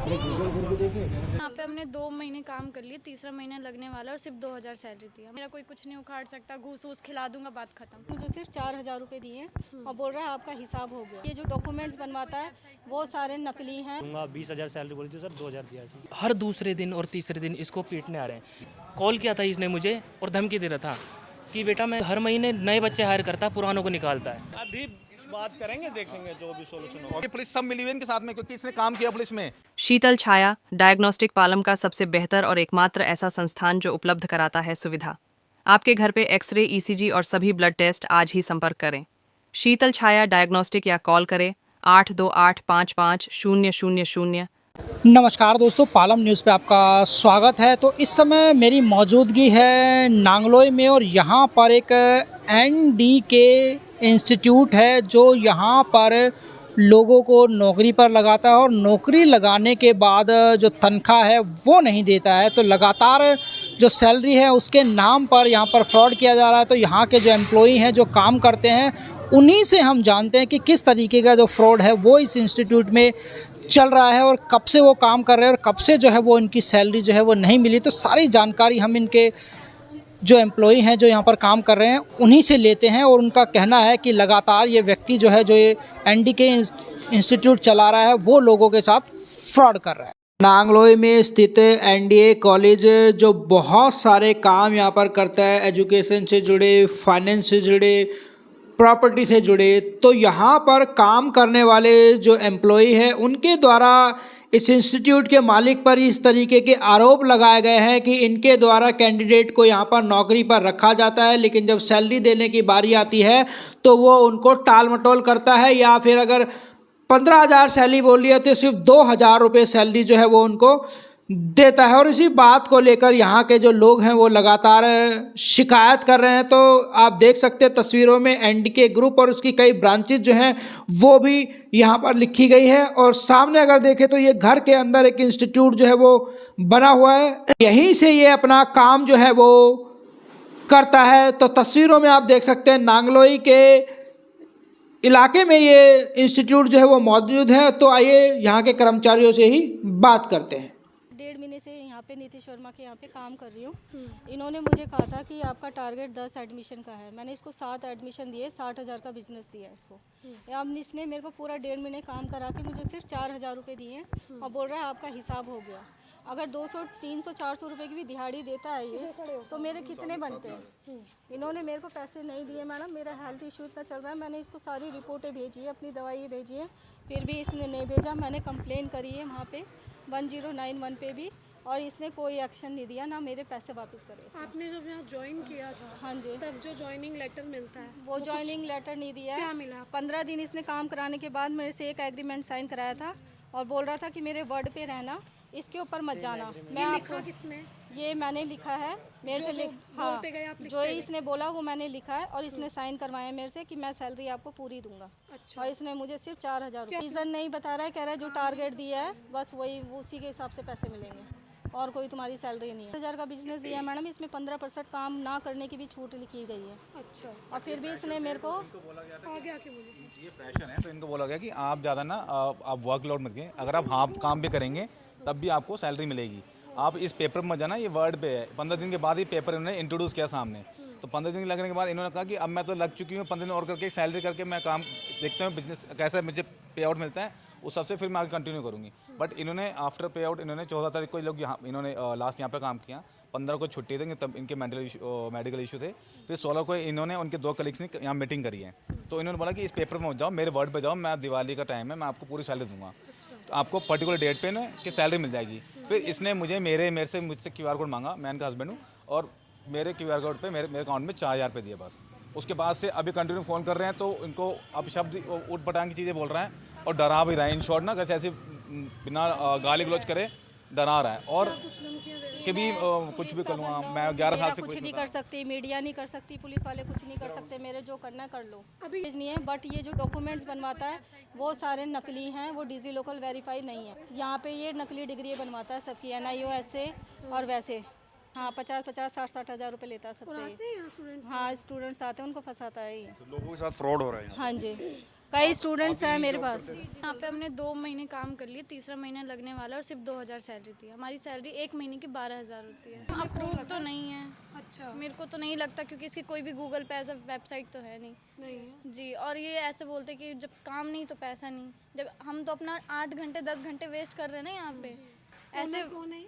यहाँ पे हमने 2 महीने काम कर लिए, तीसरा महीना लगने वाला है और सिर्फ 2000 सैलरी दी है। मेरा कोई कुछ नहीं उखाड़ सकता, घूस वूस खिला दूंगा, बात खत्म। मुझे सिर्फ 4000 रुपये दिए हैं और बोल रहा है आपका हिसाब हो गया। ये जो डॉक्यूमेंट्स बनवाता है वो सारे नकली हैं। 20,000 सैलरी बोली थी सर, 2000 दिया है। हर दूसरे दिन और तीसरे दिन इसको पीटने आ रहे हैं। कॉल किया था इसने मुझे और धमकी दे रहा था कि बेटा मैं हर महीने नए बच्चे हायर करता, पुरानों को निकालता है। अभी बात करेंगे, देखेंगे जो भी सोल्यूशन होगा। पुलिस सब मिली हुई इनके साथ में, क्योंकि इसने काम किया पुलिस में। शीतल छाया डायग्नोस्टिक पालम का सबसे बेहतर और एकमात्र ऐसा संस्थान जो उपलब्ध कराता है सुविधा। आपके घर पे एक्सरे, ईसीजी और सभी ब्लड टेस्ट आज ही संपर्क करें। शीतल छाया डायग्नोस्टिक या कॉल करें 82855000। नमस्कार दोस्तों, पालम न्यूज़ पे आपका स्वागत है। तो इस समय मेरी मौजूदगी है नांगलोई में और यहाँ पर एक एनडीके इंस्टीट्यूट है जो यहाँ पर लोगों को नौकरी पर लगाता है और नौकरी लगाने के बाद जो तनख्वाह है वो नहीं देता है। तो लगातार जो सैलरी है उसके नाम पर यहाँ पर फ्रॉड किया जा रहा है। तो यहाँ के जो एम्प्लॉई हैं जो काम करते हैं उन्हीं से हम जानते हैं कि किस तरीके का जो फ्रॉड है वो इस इंस्टीट्यूट में चल रहा है और कब से वो काम कर रहे हैं और कब से जो है वो इनकी सैलरी जो है वो नहीं मिली। तो सारी जानकारी हम इनके जो एम्प्लॉई हैं जो यहाँ पर काम कर रहे हैं उन्हीं से लेते हैं और उनका कहना है कि लगातार ये व्यक्ति जो है जो ये एनडीके इंस्टीट्यूट चला रहा है वो लोगों के साथ फ्रॉड कर रहा है। नांगलोई में स्थित एनडीए कॉलेज जो बहुत सारे काम यहाँ पर करता है, एजुकेशन से जुड़े, फाइनेंस से जुड़े, प्रॉपर्टी से जुड़े। तो यहाँ पर काम करने वाले जो एम्प्लॉई हैं उनके द्वारा इस इंस्टीट्यूट के मालिक पर इस तरीके के आरोप लगाए गए हैं कि इनके द्वारा कैंडिडेट को यहाँ पर नौकरी पर रखा जाता है, लेकिन जब सैलरी देने की बारी आती है तो वो उनको टाल मटोल करता है, या फिर अगर 15,000 सैलरी बोल रही है तो सिर्फ 2,000 रुपये सैलरी जो है वो उनको देता है। और इसी बात को लेकर यहाँ के जो लोग हैं वो लगातार शिकायत कर रहे हैं। तो आप देख सकते हैं तस्वीरों में एनडीके ग्रुप और उसकी कई ब्रांचेज जो हैं वो भी यहाँ पर लिखी गई है। और सामने अगर देखें तो ये घर के अंदर एक इंस्टीट्यूट जो है वो बना हुआ है, यहीं से ये अपना काम जो है वो करता है। तो तस्वीरों में आप देख सकते हैं नांगलोई के इलाके में ये इंस्टीट्यूट जो है वो मौजूद है। तो आइए यहाँ के कर्मचारियों से ही बात करते हैं। 1.5 महीने से यहाँ पे नीतीश वर्मा के यहाँ पे काम कर रही हूँ। इन्होंने मुझे कहा था कि आपका टारगेट 10 एडमिशन का है। मैंने इसको 7 एडमिशन दिए, 60,000 का बिजनेस दिया इसको। अब इसने मेरे को पूरा 1.5 महीने काम करा के मुझे सिर्फ 4,000 रुपये दिए हैं और बोल रहा है आपका हिसाब हो गया। अगर 200, 300, 400 रुपये की भी दिहाड़ी देता है ये तो मेरे कितने बनते हैं। इन्होंने मेरे को पैसे नहीं दिए मैडम, मेरा हेल्थ इशू इतना चल रहा है। मैंने इसको सारी रिपोर्टें भेजी है, अपनी दवाई भेजी है, फिर भी इसने नहीं भेजा। मैंने कंप्लेन करी है वहाँ पे 1091 पे भी, और इसने कोई एक्शन नहीं दिया, ना मेरे पैसे वापस करे। आपने जब यहाँ ज्वाइन किया था, हाँ जी, तब जो ज्वाइनिंग लेटर मिलता है वो ज्वाइनिंग लेटर नहीं दिया। क्या मिला? 15 दिन इसने काम कराने के बाद मेरे से एक एग्रीमेंट साइन कराया था और बोल रहा था कि मेरे वर्ड पे रहना, इसके ऊपर मत जाना। मैं लिखा किसने? ये मैंने लिखा है मेरे से हाँ, जो इसने बोला वो मैंने लिखा है और इसने साइन करवाया मेरे से कि मैं सैलरी आपको पूरी दूंगा। अच्छा। और इसने मुझे सिर्फ 4,000 रीज़न नहीं बता रहा है, कह रहा है जो टारगेट दिया है बस वही उसी के हिसाब से पैसे मिलेंगे और कोई तुम्हारी सैलरी नहीं है। 10,000 का बिजनेस दिया है मैडम, इसमें 15% काम ना करने की भी छूट लिखी गई है। अच्छा। और फिर भी इसने मेरे को आगे आके बोली ये प्रेशर है तो इनको बोला गया कि आप ज़्यादा ना आप वर्कलोड मत करें, अगर आप हाफ काम भी करेंगे तब भी आपको सैलरी मिलेगी। आप इस पेपर में मत जाना, ये वर्ड पे है। 15 दिन के बाद ही पेपर इन्होंने इंट्रोड्यूस किया सामने। तो 15 दिन लगने के बाद इन्होंने कहा कि अब मैं तो लग चुकी हूँ, 15 दिन और करके सैलरी करके मैं काम देखता हूँ बिजनेस कैसा मुझे पे आउट मिलता है, उस सबसे फिर मैं आगे कंटिन्यू करूँगी। बट इन्होंने आफ्टर पे आउट इन्होंने 14 तारीख को लोग यहाँ इन्होंने लास्ट यहाँ पे काम किया, 15 को छुट्टी थे तब इनके मेडिकल इशू थे। फिर 16 को इन्होंने उनके 2 कलीग्स ने यहाँ मीटिंग करी है। तो इन्होंने बोला कि इस पेपर में मत जाओ, मेरे वर्ड पे जाओ, मैं दिवाली का टाइम है, मैं आपको पूरी सैलरी दूंगा। तो आपको पर्टिकुलर डेट पे ना कि सैलरी मिल जाएगी। फिर इसने मुझसे QR कोड मांगा, मैं इनका हस्बैंड हूँ, और मेरे QR कोड पे मेरे अकाउंट में 4,000 रुपये दिए बस। उसके बाद से अभी कंटिन्यू फ़ोन कर रहे हैं। तो इनको अब शब्द उठ पटांग की चीज़ें बोल रहा है और डरा भी रहा है। इन शॉर्ट ना कैसे ऐसे बिना गाली गलौज करे डरा रहा है और कि भी कुछ भी करूँगा मैं 11 साल से कुछ नहीं कर सकती, मीडिया नहीं कर सकती, पुलिस वाले कुछ नहीं कर सकते, मेरे जो करना कर लो। अभी नहीं है, बट ये जो डॉक्यूमेंट्स बनवाता है वो सारे नकली हैं, वो डिजी लोकल वेरीफाई नहीं है। यहाँ पे ये नकली डिग्री बनवाता है सबकी, NIO ऐसे और वैसे। हाँ, 50-50, 60-60 हज़ार रुपये लेता है सबसे। हाँ, स्टूडेंट्स आते हैं, उनको फंसाता है ये। तो लोगों के साथ फ्रॉड हो रहा है। हाँ जी, कई स्टूडेंट्स हैं मेरे पास। यहाँ पे हमने 2 महीने काम कर लिए, तीसरा महीना लगने वाला है और सिर्फ 2000 सैलरी थी। हमारी सैलरी 1 महीने की 12000 होती है। अप्रूव तो नहीं है। अच्छा। मेरे को तो नहीं लगता, क्योंकि इसकी कोई भी गूगल पे ऐसा वेबसाइट तो है नहीं। नहीं है। जी, और ये ऐसे बोलते कि जब काम नहीं तो पैसा नहीं। जब हम तो अपना 8 घंटे 10 घंटे वेस्ट कर रहे हैं ना यहाँ पे। ऐसे कौन है?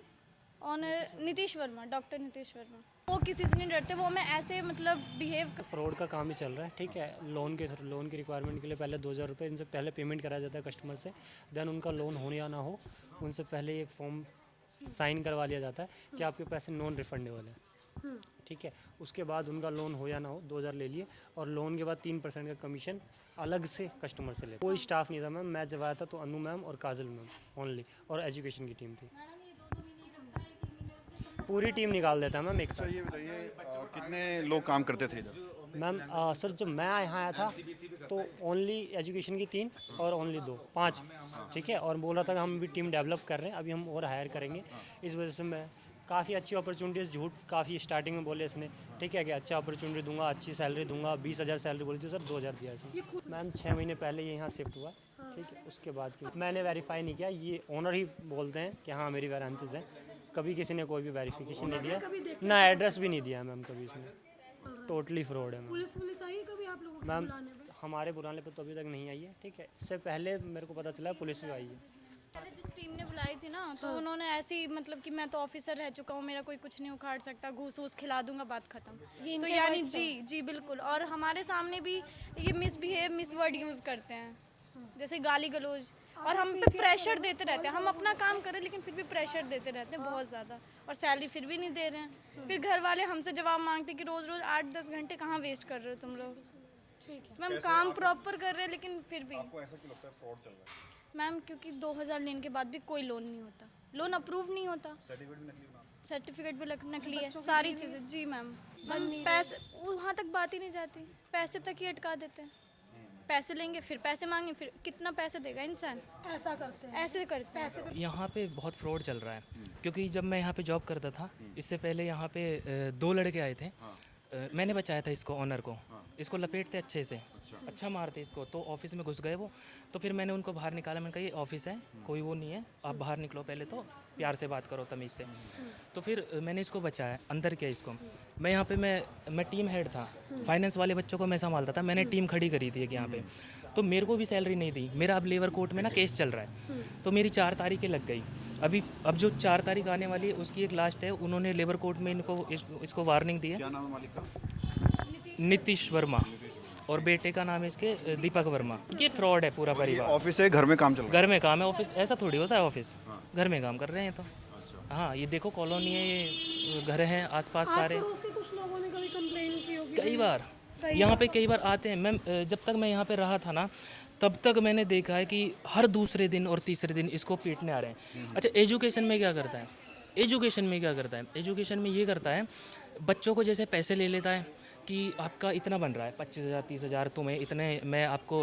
ऑनर नीतीश वर्मा, डॉक्टर नीतीश वर्मा, वो किसी से नहीं डरते। वो हमें ऐसे मतलब बिहेव फ्रॉड का काम ही चल रहा है, ठीक है। लोन की रिक्वायरमेंट के लिए पहले 2000 रुपये इनसे पहले पेमेंट कराया जाता है कस्टमर से। देन उनका लोन हो या ना हो, उनसे पहले एक फॉर्म साइन करवा लिया जाता है कि आपके पैसे नॉन रिफंडेबल है, ठीक है। उसके बाद उनका लोन हो या ना हो 2000 ले लिए, और लोन के बाद 3% का कमीशन अलग से कस्टमर से ले। कोई स्टाफ नहीं था मैम, मैं जब आया था तो अनु मैम और काजल मैम ओनली, और एजुकेशन की टीम थी। पूरी टीम निकाल देता है मैम एक साथ। ये बताइए कितने लोग काम करते थे इधर? मैम सर जब मैं यहाँ आया था तो ओनली एजुकेशन की 3 और ओनली 2, 5, ठीक है। और बोल रहा था कि हम भी टीम डेवलप कर रहे हैं, अभी हम और हायर करेंगे। इस वजह से मैं काफ़ी अच्छी अपॉर्चुनिटीज़, झूठ काफ़ी स्टार्टिंग में बोले इसने, ठीक है, कि अच्छा अपॉर्चुनिटी दूंगा, अच्छी सैलरी दूंगा। 20000 सैलरी बोली थी सर, 2000 दिया इसने। मैम 6 महीने पहले ये यहाँ शिफ्ट हुआ, ठीक है। उसके बाद मैंने वेरीफाई नहीं किया, ये ओनर ही बोलते हैं कि हाँ मेरी वेरेंसेस हैं। कभी किसी ने कोई भी वेरिफिकेशन नहीं दिया, ना एड्रेस भी नहीं दिया मैम कभी इसने। टोटली फ्रॉड है मैम। पुलिस आई है कभी आप लोगों को मैम बुलाने पे? हमारे बुलाने पे तो अभी तक नहीं आई है, ठीक है। इससे पहले मेरे को पता चला पुलिस भी आई है। पहले जिस टीम ने बुलाई थी ना, तो उन्होंने ऐसे ही मतलब कि मैं तो ऑफिसर रह चुका हूँ, मेरा कोई कुछ नहीं उखाड़ सकता, घूस वूस खिला दूंगा, बात खत्म। तो यानी जी बिल्कुल। और हमारे सामने भी ये मिस वर्ड यूज़ करते हैं, जैसे गाली गलौज, और हम पे प्रेशर देते रहते हैं। हम अपना काम करें लेकिन फिर भी प्रेशर देते रहते हैं बहुत ज़्यादा, और सैलरी फिर भी नहीं दे रहे हैं। फिर घर वाले हमसे जवाब मांगते हैं कि रोज़ 8-10 घंटे कहाँ वेस्ट कर रहे हो तुम लोग। ठीक है। मैम काम प्रॉपर कर रहे हैं लेकिन फिर भी। आपको ऐसा क्यों लगता है फ्रॉड चल रहा है? मैम क्योंकि 2000 लेने के बाद भी कोई लोन नहीं होता, लोन अप्रूव नहीं होता, सर्टिफिकेट भी नकली है, सारी चीज़ें। जी मैम, पैसे वहाँ तक बात ही नहीं जाती, पैसे तक ही अटका देते हैं। पैसे लेंगे, फिर पैसे मांगे, फिर कितना पैसे देगा इंसान। ऐसा करते हैं। ऐसे करते हैं। यहाँ पे बहुत फ्रॉड चल रहा है, क्योंकि जब मैं यहाँ पे जॉब करता था, इससे पहले यहाँ पे 2 लड़के आए थे। मैंने बचाया था इसको, ऑनर को। इसको लपेटते अच्छे से, अच्छा मारते इसको। तो ऑफिस में घुस गए वो, तो फिर मैंने उनको बाहर निकाला। मैंने कहा ये ऑफिस है, कोई वो नहीं है, आप बाहर निकलो, पहले तो प्यार से बात करो, तमीज़ से। तो फिर मैंने इसको बचाया, अंदर किया इसको। मैं यहाँ पे मैं टीम हेड था, फाइनेंस वाले बच्चों को मैं संभालता था। मैंने टीम खड़ी करी थी यहाँ पे, तो मेरे को भी सैलरी नहीं दी। मेरा अब लेबर कोर्ट में ना केस चल रहा है, तो मेरी 4 तारीखें लग गई। अब जो 4 तारीख आने वाली है उसकी एक लास्ट है। उन्होंने लेबर कोर्ट में इसको वार्निंग दी है। क्या नाम है मालिक का? नीतीश वर्मा, और बेटे का नाम है इसके दीपक वर्मा। ये फ्रॉड है पूरा परिवार। ऑफिस है, घर में काम चल रहा घर में काम है, ऑफिस ऐसा थोड़ी होता है ऑफिस। घर में काम कर रहे हैं तो। हाँ ये देखो कॉलोनी है, ये घर हैं आसपास सारे। कुछ लोगों ने कभी कंप्लेन की होगी? कई बार यहाँ पे कई बार आते हैं। मैम जब तक मैं यहाँ पे रहा था ना, तब तक मैंने देखा है कि हर दूसरे दिन और तीसरे दिन इसको पीटने आ रहे हैं। अच्छा एजुकेशन में क्या करता है? एजुकेशन में ये करता है, बच्चों को जैसे पैसे ले लेता है कि आपका इतना बन रहा है, 25,000 30,000 तुम्हें इतने, मैं आपको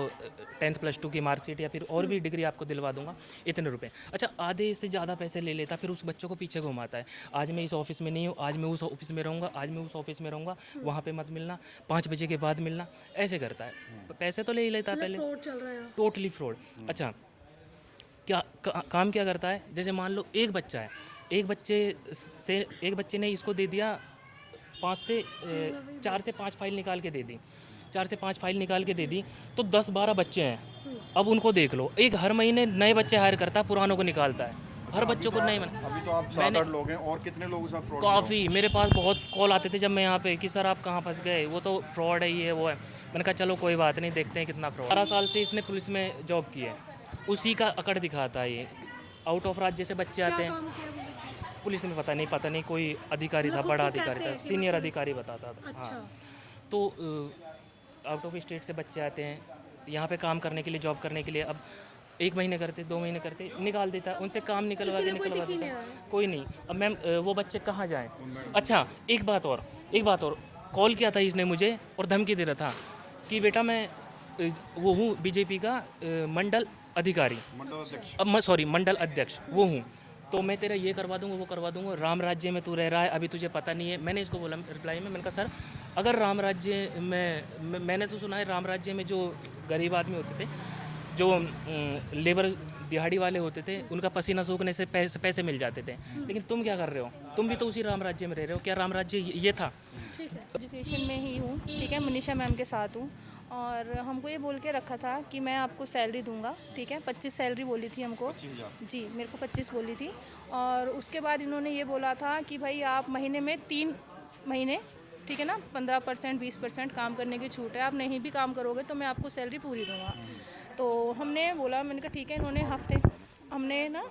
10th +2 की मार्कशीट या फिर और भी डिग्री आपको दिलवा दूंगा, इतने रुपए। अच्छा आधे से ज़्यादा पैसे ले लेता, फिर उस बच्चों को पीछे घुमाता है। आज मैं इस ऑफिस में नहीं हूँ, आज मैं उस ऑफिस में रहूँगा, आज मैं उस ऑफिस में रहूँगा, वहाँ पे मत मिलना, 5 बजे के बाद मिलना, ऐसे करता है। पैसे तो ले ही लेता है पहले। फ्रॉड चल रहा है। Totally fraud. अच्छा काम क्या करता है? जैसे मान लो एक बच्चा है, एक बच्चे ने इसको दे दिया 4 से 5 फाइल निकाल के दे दी। 4 से 5 फाइल निकाल के दे दी, तो 10-12 बच्चे हैं। अब उनको देख लो, एक हर महीने नए बच्चे हायर करता है, पुरानों को निकालता है। हर बच्चों को नहीं अभी तो आप 7-8 लोग हैं, और कितने लोगों के साथ फ्रॉड? काफ़ी, मेरे पास बहुत कॉल आते थे जब मैं यहाँ पे कि सर आप कहाँ फंस गए, वो तो फ्रॉड है, ये है वो है। मैंने कहा चलो कोई बात नहीं, देखते हैं कितना फ्रॉड। 12 साल से इसने पुलिस में जॉब की है, उसी का अकड़ दिखाता है ये। आउट ऑफ राज्य से बच्चे आते हैं पुलिस में, पता नहीं कोई अधिकारी था, बड़ा अधिकारी था, सीनियर अधिकारी बताता था। हाँ तो आउट ऑफ स्टेट से बच्चे आते हैं यहाँ पे काम करने के लिए, जॉब करने के लिए। अब 1 महीने करते, 2 महीने करते, निकाल देता है, उनसे काम निकलवा देता है, कोई नहीं। अब मैम वो बच्चे कहाँ जाएँ? अच्छा एक बात और, कॉल किया था इसने मुझे और धमकी दे रहा था कि बेटा मैं वो हूँ बीजेपी का मंडल अधिकारी, मंडल अध्यक्ष वो हूँ, तो मैं तेरा ये करवा दूंगा वो करवा दूंगा, राम राज्य में तू रह रहा है अभी तुझे पता नहीं है। मैंने इसको बोला रिप्लाई में, मैंने कहा सर अगर राम राज्य में मैंने तो सुना है राम राज्य में जो गरीब आदमी होते थे, जो लेबर दिहाड़ी वाले होते थे, उनका पसीना सूखने से पैसे मिल जाते थे, लेकिन तुम क्या कर रहे हो, तुम भी तो उसी राम राज्य में रह रहे हो। क्या राम राज्य ये था? ठीक है, एजुकेशन में ही हूँ, ठीक है, मनीषा मैम के साथ हूँ और हमको ये बोल के रखा था कि मैं आपको सैलरी दूंगा, ठीक है, 25 सैलरी बोली थी हमको जी, मेरे को 25 बोली थी। और उसके बाद इन्होंने ये बोला था कि भाई आप महीने में 3 महीने, ठीक है ना, 15% 20% काम करने की छूट है, आप नहीं भी काम करोगे तो मैं आपको सैलरी पूरी दूंगा। तो हमने बोला, मैंने कहा ठीक है। इन्होंने हमने ना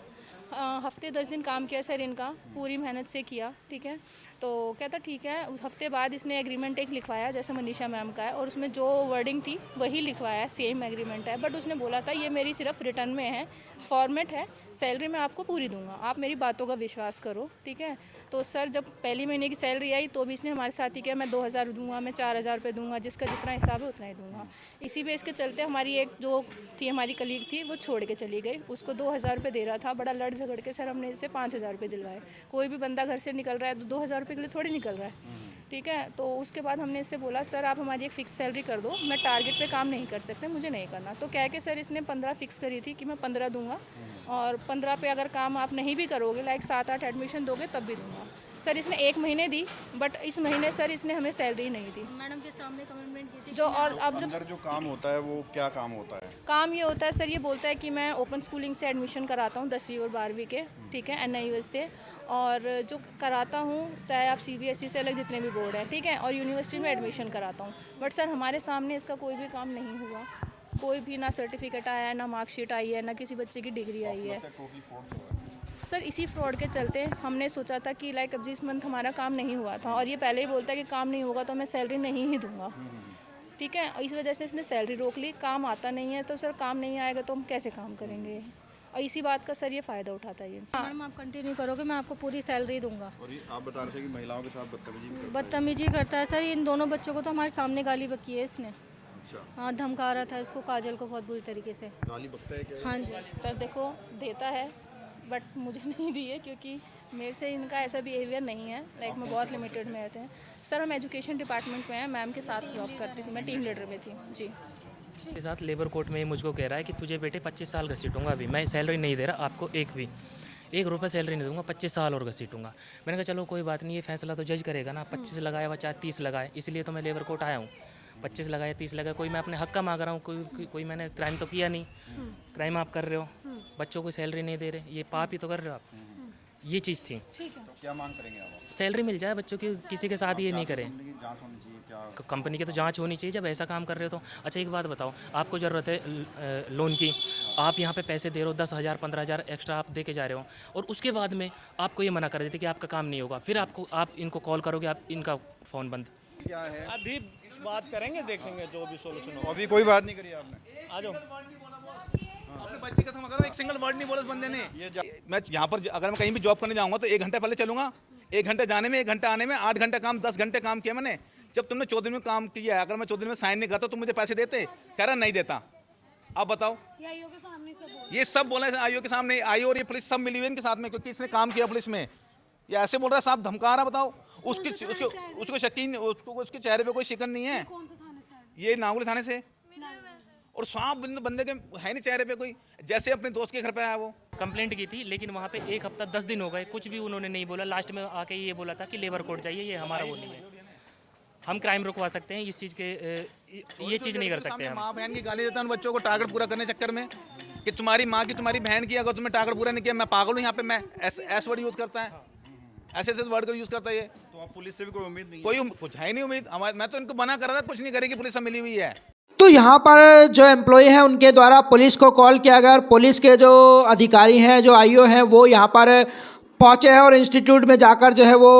हफ्ते 10 दिन काम किया सर, इनका पूरी मेहनत से किया, ठीक है। तो कहता ठीक है। उस हफ्ते बाद इसने एग्रीमेंट एक लिखवाया जैसे मनीषा मैम का है, और उसमें जो वर्डिंग थी वही लिखवाया, सेम एग्रीमेंट है, बट उसने बोला था ये मेरी सिर्फ रिटर्न में है, फॉर्मेट है, सैलरी मैं आपको पूरी दूंगा, आप मेरी बातों का विश्वास करो, ठीक है। तो सर जब पहली महीने की सैलरी आई तो भी इसने हमारे साथ ही किया, मैं 2000 दूंगा, मैं 4000 रुपये दूंगा, जिसका जितना हिसाब है उतना ही दूंगा। इसी बेस के चलते हमारी एक जो थी हमारी कलीग थी वो छोड़ के चली गई, उसको 2000 रुपये दे रहा था, बड़ा लड़ झगड़ के सर हमने इससे 5000 रुपये दिलवाए। कोई भी बंदा घर से निकल रहा है तो 2000 रुपये के लिए थोड़ी निकल रहा है, ठीक है। तो उसके बाद हमने इससे बोला सर आप हमारी एक फ़िक्स सैलरी कर दो, मैं टारगेट पे काम नहीं कर सकते, मुझे नहीं करना। तो कह के सर इसने 15 फिक्स करी थी कि मैं 15 दूंगा, और 15 पे अगर काम आप नहीं भी करोगे, लाइक 7-8 एडमिशन दोगे तब भी दूंगा। सर इसने 1 महीने दी, बट इस महीने सर इसने हमें सैलरी नहीं दी। मैडम के सामने कमिटमेंट की थी जो और अब जब अंदर जो काम होता है वो क्या काम होता है? काम ये होता है सर, ये बोलता है कि मैं ओपन स्कूलिंग से एडमिशन कराता हूँ 10वीं और 12वीं के, ठीक है, NIUS से, और जो कराता हूँ चाहे आप CBSE से अलग जितने भी बोर्ड हैं, ठीक है, और यूनिवर्सिटी में एडमिशन कराता हूँ। बट सर हमारे सामने इसका कोई भी काम नहीं हुआ, कोई भी ना सर्टिफिकेट आया है, ना मार्कशीट आई है, ना किसी बच्चे की डिग्री आई है। सर इसी फ्रॉड के चलते हमने सोचा था कि लाइक अब जिस मंथ हमारा काम नहीं हुआ था, और ये पहले ही बोलता है कि काम नहीं होगा तो मैं सैलरी नहीं ही दूंगा, ठीक है। इस वजह से इसने सैलरी रोक ली। काम आता नहीं है तो सर काम नहीं आएगा तो हम कैसे काम करेंगे, और इसी बात का सर ये फ़ायदा उठाता है। मैम आप कंटिन्यू करोगे, मैं आपको पूरी सैलरी दूंगा। और ये आप बता रहे थे कि महिलाओं के साथ बदतमीजी करता है सर। इन दोनों बच्चों को तो हमारे सामने गाली बकी है इसने। अच्छा। हाँ, धमका रहा था इसको, काजल को बहुत बुरी तरीके से। गाली बकता है क्या? हाँ जी सर देखो देता है, बट मुझे नहीं दी है क्योंकि मेरे से इनका ऐसा बिहेवियर नहीं है, लाइक मैं बहुत लिमिटेड में रहते हैं। सर हम एजुकेशन डिपार्टमेंट में हैं, मैम के साथ जॉब करती थी, मैं टीम लीडर में थी जी। के साथ लेबर कोर्ट में मुझको कह रहा है कि तुझे बेटे 25 साल घसीटूंगा, अभी मैं सैलरी नहीं दे रहा आपको, एक रुपये सैलरी नहीं दूंगा, 25 साल और घसीटूंगा। मैंने कहा चलो कोई बात नहीं, ये फैसला तो जज करेगा ना, 25 लगाया व चाहे 30 लगाए, इसलिए तो मैं लेबर कोर्ट आया हूँ। 25 लगाया 30 लगाया, कोई मैं अपने हक का मांग रहा हूँ, कोई मैंने क्राइम तो किया नहीं। क्राइम आप कर रहे हो, बच्चों को सैलरी नहीं दे रहे, ये पाप ही तो कर रहे हो आप। ये चीज़ थी। ठीक है, तो क्या मांग करेंगे आप? सैलरी मिल जाए बच्चों की, किसी के साथ ये नहीं करें। जांच होनी चाहिए क्या? कंपनी की तो जांच होनी चाहिए जब ऐसा काम कर रहे हो तो। अच्छा एक बात बताओ, आपको ज़रूरत है लोन की, आप यहाँ पे पैसे दे रहे हो 10,000 15,000 एक्स्ट्रा आप दे के जा रहे हो, और उसके बाद में आपको ये मना कर देते कि आपका काम नहीं होगा, फिर आप इनको कॉल करोगे, आप इनका फ़ोन बंद। क्या है? अभी बात करेंगे, देखेंगे जो भी सोल्यूशन होगा। अभी कोई बात नहीं करी आपने? आ जाओ। अपने बच्चे का समझ, एक सिंगल वर्ड नहीं बोला उस बंदे ने। मैं यहाँ पर अगर मैं कहीं भी जॉब करने जाऊँगा तो 1 घंटा पहले चलूँगा, 1 घंटा जाने में 1 घंटा आने में, 8 घंटा काम, 10 घंटे काम किया मैंने। जब तुमने 14 दिन में काम किया है, अगर मैं 14 दिन में साइन नहीं करता तो मुझे पैसे देते? कह रहा नहीं देता। आप बताओ, ये सब बोला है आईओ के सामने, आईओ और ये पुलिस सब मिली हुई इनके साथ में, क्योंकि इसने काम किया पुलिस में। ये ऐसे बोल रहा है, साहब धमका रहा। बताओ उसको शकीन, उसके चेहरे पे कोई शिकन नहीं है। ये नागुल थाने से, और सांप बंदे के है नहीं चेहरे पे कोई, जैसे अपने दोस्त के घर पे आया वो। कंप्लेंट की थी, लेकिन वहाँ पे 1 हफ्ता 10 दिन हो गए, कुछ भी उन्होंने नहीं बोला। लास्ट में आके ये बोला था कि लेबर कोर्ट जाइए, ये हमारा वो नहीं है, हम क्राइम रुकवा सकते हैं, इस चीज़ के ये चीज़ नहीं कर सकते हम। माँ बहन की गाली देता है उन बच्चों को टारगेट पूरा करने चक्कर में, कि तुम्हारी माँ की तुम्हारी बहन की अगर तुम्हें टारगेट पूरा नहीं किया, मैं पागल हूँ यहाँ पे। मैं ऐस वर्ड यूज़ करता है, ऐसे वर्ड का यूज़ करता है ये। तो आप पुलिस से भी कोई उम्मीद नहीं? कोई कुछ है नहीं उम्मीद। मैं तो इनको मना कर रहा था, कुछ नहीं करेगी, पुलिस से मिली हुई है। तो यहाँ पर जो एम्प्लॉय हैं उनके द्वारा पुलिस को कॉल किया गया, और पुलिस के जो अधिकारी हैं, जो आईओ हैं, वो यहाँ पर पहुँचे हैं और इंस्टीट्यूट में जाकर जो है वो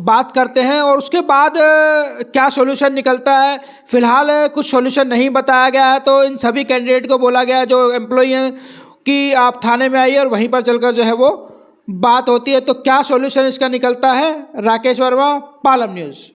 बात करते हैं, और उसके बाद क्या सॉल्यूशन निकलता है, फ़िलहाल कुछ सॉल्यूशन नहीं बताया गया है। तो इन सभी कैंडिडेट को बोला गया है जो एम्प्लॉय हैं कि आप थाने में आइए और वहीं पर चलकर जो है वो बात होती है। तो क्या सॉल्यूशन इसका निकलता है? राकेश वर्मा, पालम न्यूज़।